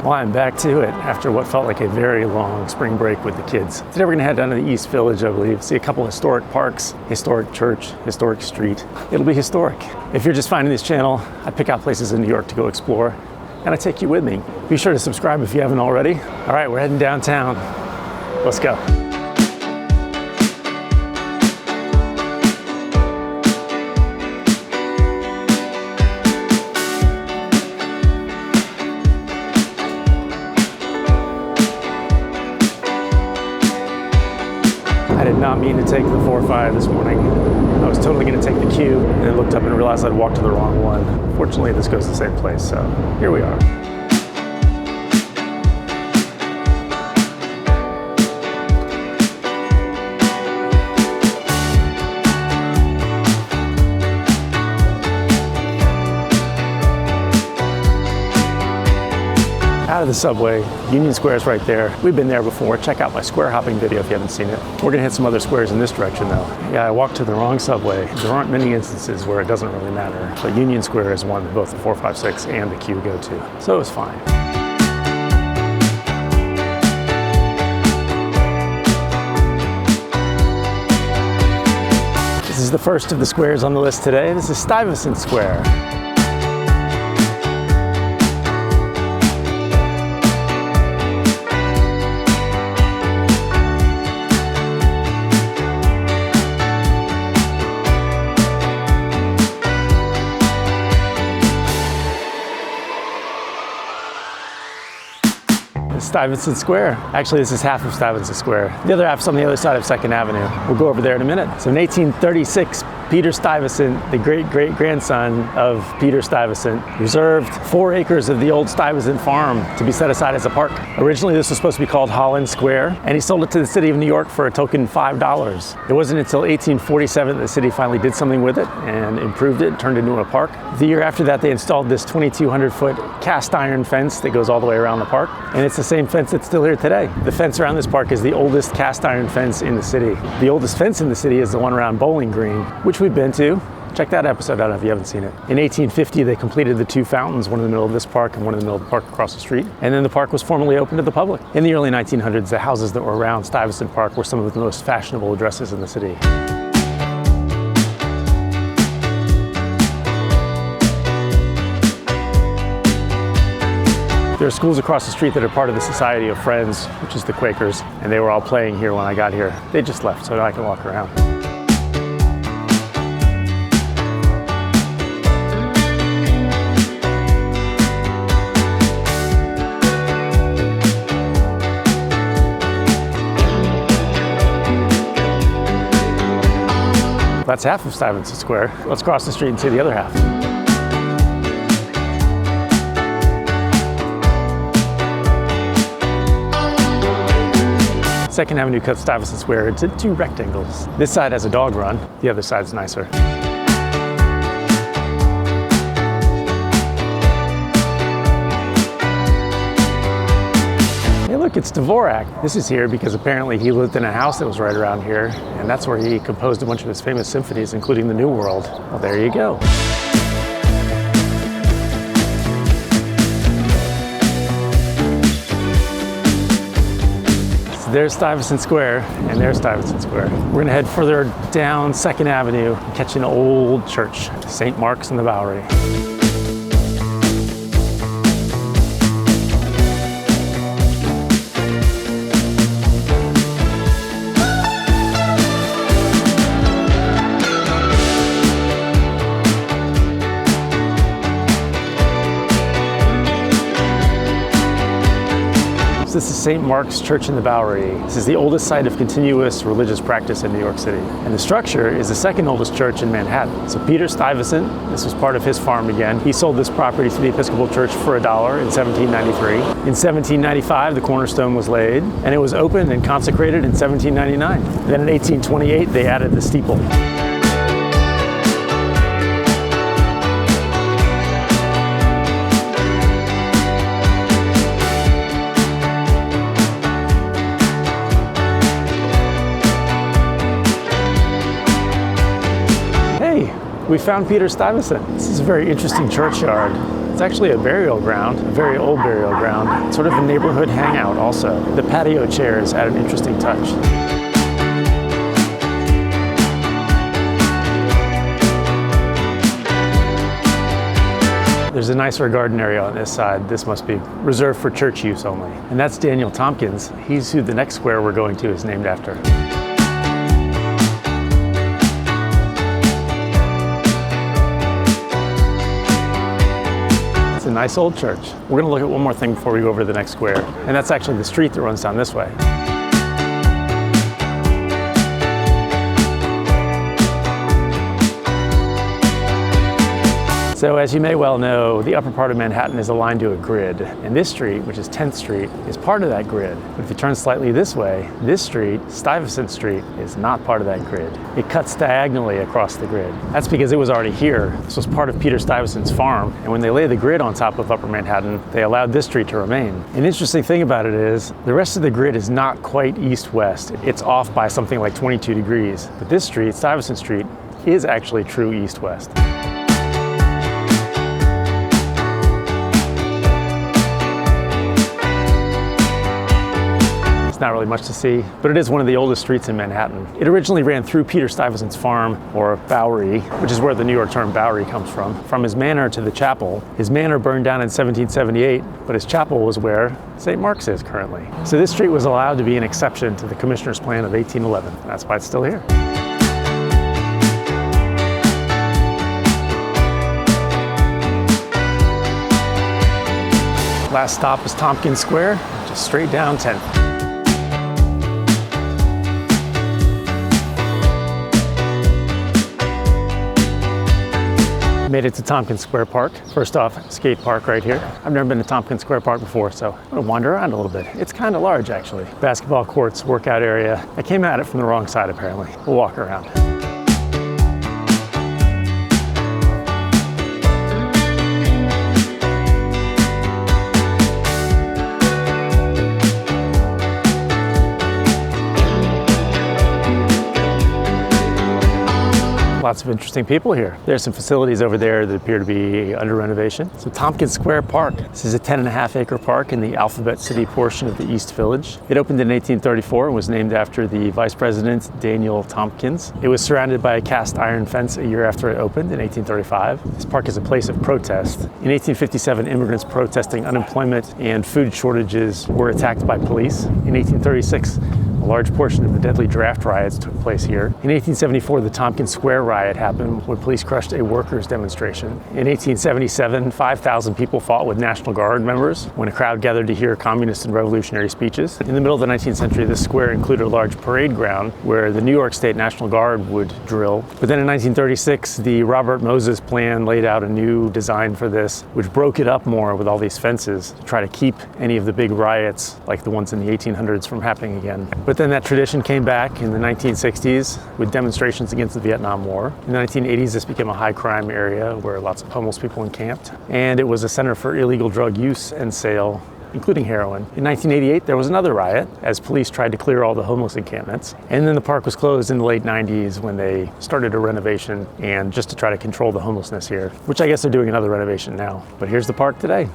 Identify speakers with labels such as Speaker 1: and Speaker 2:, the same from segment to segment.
Speaker 1: Well, I'm back to it after what felt like a very long spring break with the kids. Today we're gonna head down to the East Village, I believe, see a couple historic parks, historic church, historic street. It'll be historic. If you're just finding this channel, I pick out places in New York to go explore, and I take you with me. Be sure to subscribe if you haven't already. All right, we're heading downtown. Let's go. I did not mean to take the 405 this morning. I was totally going to take the Q and then looked up and realized I'd walked to the wrong one. Fortunately, this goes to the same place, so here we are. Out of the subway, Union Square is right there. We've been there before. Check out my square hopping video if you haven't seen it. We're gonna hit some other squares in this direction though. Yeah, I walked to the wrong subway. There aren't many instances where it doesn't really matter, but Union Square is one that both the 456 and the Q go to, so it was fine. This is the first of the squares on the list today. This is Stuyvesant Square. Stuyvesant Square. Actually, this is half of Stuyvesant Square. The other half's on the other side of 2nd Avenue. We'll go over there in a minute. So in 1836, Peter Stuyvesant, the great-great-grandson of Peter Stuyvesant, reserved 4 acres of the old Stuyvesant farm to be set aside as a park. Originally, this was supposed to be called Holland Square, and he sold it to the city of New York for a token $5. It wasn't until 1847 that the city finally did something with it and improved it, turned it into a park. The year after that, they installed this 2,200-foot cast iron fence that goes all the way around the park, and it's the same fence that's still here today. The fence around this park is the oldest cast iron fence in the city. The oldest fence in the city is the one around Bowling Green, which we've been to. Check that episode out if you haven't seen it. In 1850, they completed the 2 fountains, one in the middle of this park and one in the middle of the park across the street. And then the park was formally opened to the public. In the early 1900s, the houses that were around Stuyvesant Park were some of the most fashionable addresses in the city. There are schools across the street that are part of the Society of Friends, which is the Quakers, and they were all playing here when I got here. They just left so I can walk around. That's half of Stuyvesant Square. Let's cross the street and see the other half. 2nd Avenue cuts Stuyvesant Square into 2 rectangles. This side has a dog run, the other side's nicer. Hey look, it's Dvorak. This is here because apparently he lived in a house that was right around here, and that's where he composed a bunch of his famous symphonies, including the New World. Well, there you go. There's Stuyvesant Square, and there's Stuyvesant Square. We're gonna head further down 2nd Avenue and catch an old church, St. Mark's in the Bowery. This is St. Mark's Church in the Bowery. This is the oldest site of continuous religious practice in New York City. And the structure is the 2nd oldest church in Manhattan. So Peter Stuyvesant, this was part of his farm again. He sold this property to the Episcopal Church for $1 in 1793. In 1795, the cornerstone was laid, and it was opened and consecrated in 1799. Then in 1828, they added the steeple. We found Peter Stuyvesant. This is a very interesting churchyard. It's actually a burial ground, a very old burial ground, sort of a neighborhood hangout also. The patio chairs add an interesting touch. There's a nicer garden area on this side. This must be reserved for church use only. And that's Daniel Tompkins. He's who the next square we're going to is named after. It's a nice old church. We're gonna look at one more thing before we go over to the next square, and that's actually the street that runs down this way. So as you may well know, the upper part of Manhattan is aligned to a grid. And this street, which is 10th Street, is part of that grid. But if you turn slightly this way, this street, Stuyvesant Street, is not part of that grid. It cuts diagonally across the grid. That's because it was already here. This was part of Peter Stuyvesant's farm. And when they laid the grid on top of Upper Manhattan, they allowed this street to remain. An interesting thing about it is, the rest of the grid is not quite east-west. It's off by something like 22 degrees. But this street, Stuyvesant Street, is actually true east-west. Not really much to see, but it is one of the oldest streets in Manhattan. It originally ran through Peter Stuyvesant's farm, or Bowery, which is where the New York term Bowery comes from his manor to the chapel. His manor burned down in 1778, but his chapel was where St. Mark's is currently. So this street was allowed to be an exception to the Commissioner's Plan of 1811. That's why it's still here. Last stop is Tompkins Square, just straight down 10th. Made it to Tompkins Square Park. First off, skate park right here. I've never been to Tompkins Square Park before, so I'm gonna wander around a little bit. It's kind of large, actually. Basketball courts, workout area. I came at it from the wrong side, apparently. We'll walk around. Lots of interesting people here. There's some facilities over there that appear to be under renovation. So Tompkins Square Park. This is a 10.5-acre park in the Alphabet City portion of the East Village. It opened in 1834 and was named after the Vice President Daniel Tompkins. It was surrounded by a cast iron fence a year after it opened in 1835. This park is a place of protest. In 1857, immigrants protesting unemployment and food shortages were attacked by police. In 1836, a large portion of the deadly draft riots took place here. In 1874, the Tompkins Square riot happened when police crushed a workers' demonstration. In 1877, 5,000 people fought with National Guard members when a crowd gathered to hear communist and revolutionary speeches. In the middle of the 19th century, this square included a large parade ground where the New York State National Guard would drill. But then in 1936, the Robert Moses plan laid out a new design for this, which broke it up more with all these fences to try to keep any of the big riots, like the ones in the 1800s, from happening again. But then that tradition came back in the 1960s with demonstrations against the Vietnam War. In the 1980s, this became a high crime area where lots of homeless people encamped. And it was a center for illegal drug use and sale, including heroin. In 1988, there was another riot as police tried to clear all the homeless encampments. And then the park was closed in the late 90s when they started a renovation and just to try to control the homelessness here, which I guess they're doing another renovation now. But here's the park today.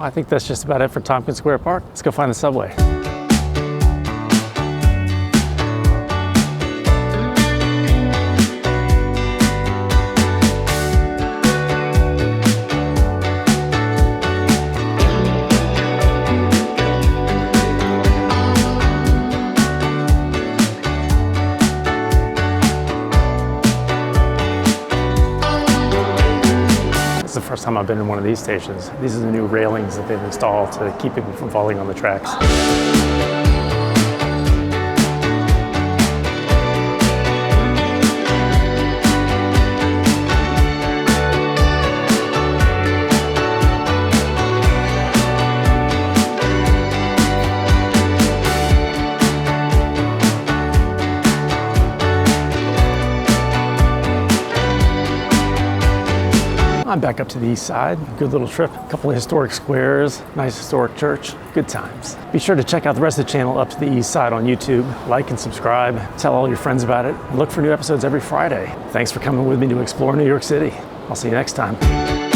Speaker 1: I think that's just about it for Tompkins Square Park. Let's go find the subway. It's the first time I've been in one of these stations. These are the new railings that they've installed to keep people from falling on the tracks. I'm back up to the east side. Good little trip. A couple of historic squares, nice historic church. Good times. Be sure to check out the rest of the channel Up to the East Side on YouTube. Like and subscribe. Tell all your friends about it. Look for new episodes every Friday. Thanks for coming with me to explore New York City. I'll see you next time.